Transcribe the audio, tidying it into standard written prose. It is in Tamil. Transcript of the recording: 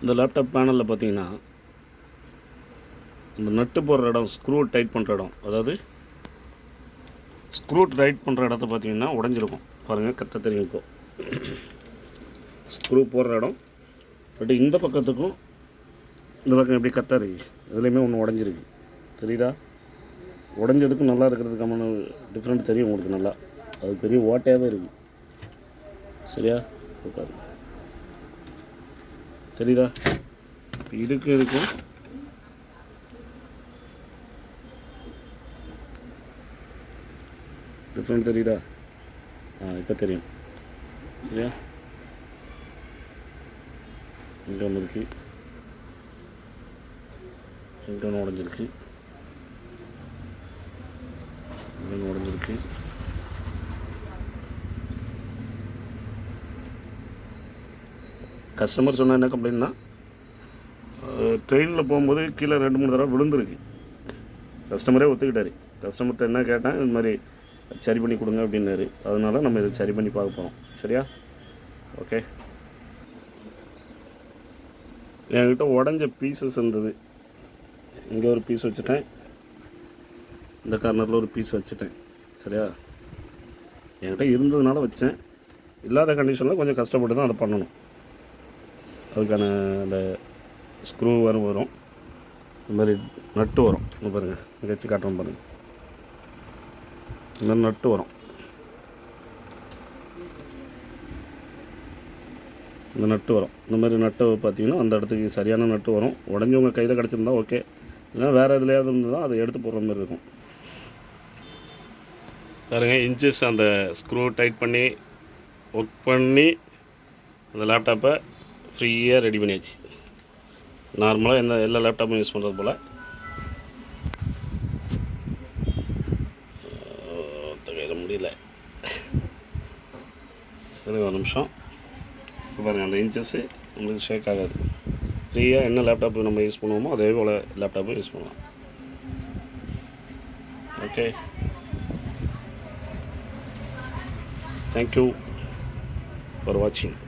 இந்த லேப்டாப் பேனலில் பார்த்தீங்கன்னா இந்த நட்டு போடுற இடம், ஸ்க்ரூ டைட் பண்ணுற இடம், அதாவது ஸ்க்ரூ டைட் பண்ணுற இடத்த பார்த்தீங்கன்னா உடஞ்சிருக்கும். பாருங்கள், கரெக்டாக தெரியும். இப்போ ஸ்க்ரூ போடுற இடம் பட் இந்த பக்கத்துக்கும் இந்த பக்கம் எப்படி கரெக்டாக இருக்குது, இதுலேயுமே ஒன்று உடஞ்சிருக்கு. தெரியுதா? உடஞ்சதுக்கும் நல்லா இருக்கிறதுக்கான டிஃப்ரெண்ட் தெரியும் உங்களுக்கு. நல்லா அது பெரிய ஓட்டையாகவே இருக்குது. சரியா? பாருங்க, தெரியுதா? இதுக்கும் டிஃப்ரெண்ட் தெரியுதா? இப்போ தெரியும். சரியா? இங்கே ஒன்று இருக்குது, இங்கே ஒன்று உடஞ்சிருக்கு, இங்கே ஒன்று உடஞ்சிருக்கு. கஸ்டமர் சொன்னால் என்ன கம்ப்ளைண்ட்னா, ட்ரெயினில் போகும்போது கீழே 2-3 தடவை விழுந்துருக்கு. கஸ்டமரே ஒத்துக்கிட்டார். கஸ்டமர்கிட்ட என்ன கேட்டேன், இது மாதிரி சரி பண்ணி கொடுங்க அப்படின்னாரு. அதனால் நம்ம இதை சரி பண்ணி பார்க்க போகிறோம். சரியா? ஓகே. என்கிட்ட உடஞ்ச பீசஸ் இருந்தது. இங்கே ஒரு பீஸ் வச்சுட்டேன், இந்த கார்னரில் ஒரு பீஸ் வச்சுட்டேன். சரியா? என்கிட்ட இருந்ததுனால வச்சேன். இல்லாத கண்டிஷனில் கொஞ்சம் கஷ்டப்பட்டு தான் அதை பண்ணணும். அதுக்கான அந்த ஸ்க்ரூ வரும், இந்த மாதிரி நட்டு வரும். இங்கே பாருங்கள், இங்கே வச்சு காட்டுறோம் பாருங்கள். இந்த மாதிரி நட்டு வரும். இந்த நட்டு வரும். இந்த மாதிரி நட்டு பார்த்தீங்கன்னா அந்த இடத்துக்கு சரியான நட்டு வரும். உடஞ்சவங்க கையில் கிடச்சிருந்தா ஓகே, இல்லைனா வேறு எதுலையாவது இருந்து தான் அதை எடுத்து போடுற மாதிரி இருக்கும். பாருங்கள், இன்ச்சஸ் அந்த ஸ்க்ரூ டைட் பண்ணி ஒர்க் பண்ணி அந்த லேப்டாப்பை ஃப்ரீயாக ரெடி பண்ணியாச்சு. நார்மலாக எல்லா லேப்டாப்பும் யூஸ் பண்ணுறது போல். கையில் முடியல, ஒரு நிமிஷம். இப்போ பாருங்கள், அந்த இன்ச்சஸ்ஸு உங்களுக்கு ஷேக் ஆகாது. ஃப்ரீயாக என்ன லேப்டாப்பு நம்ம யூஸ் பண்ணுவோமோ அதே போல் லேப்டாப்பும் யூஸ் பண்ணலாம். ஓகே, தேங்க்யூ ஃபார் வாட்சிங்.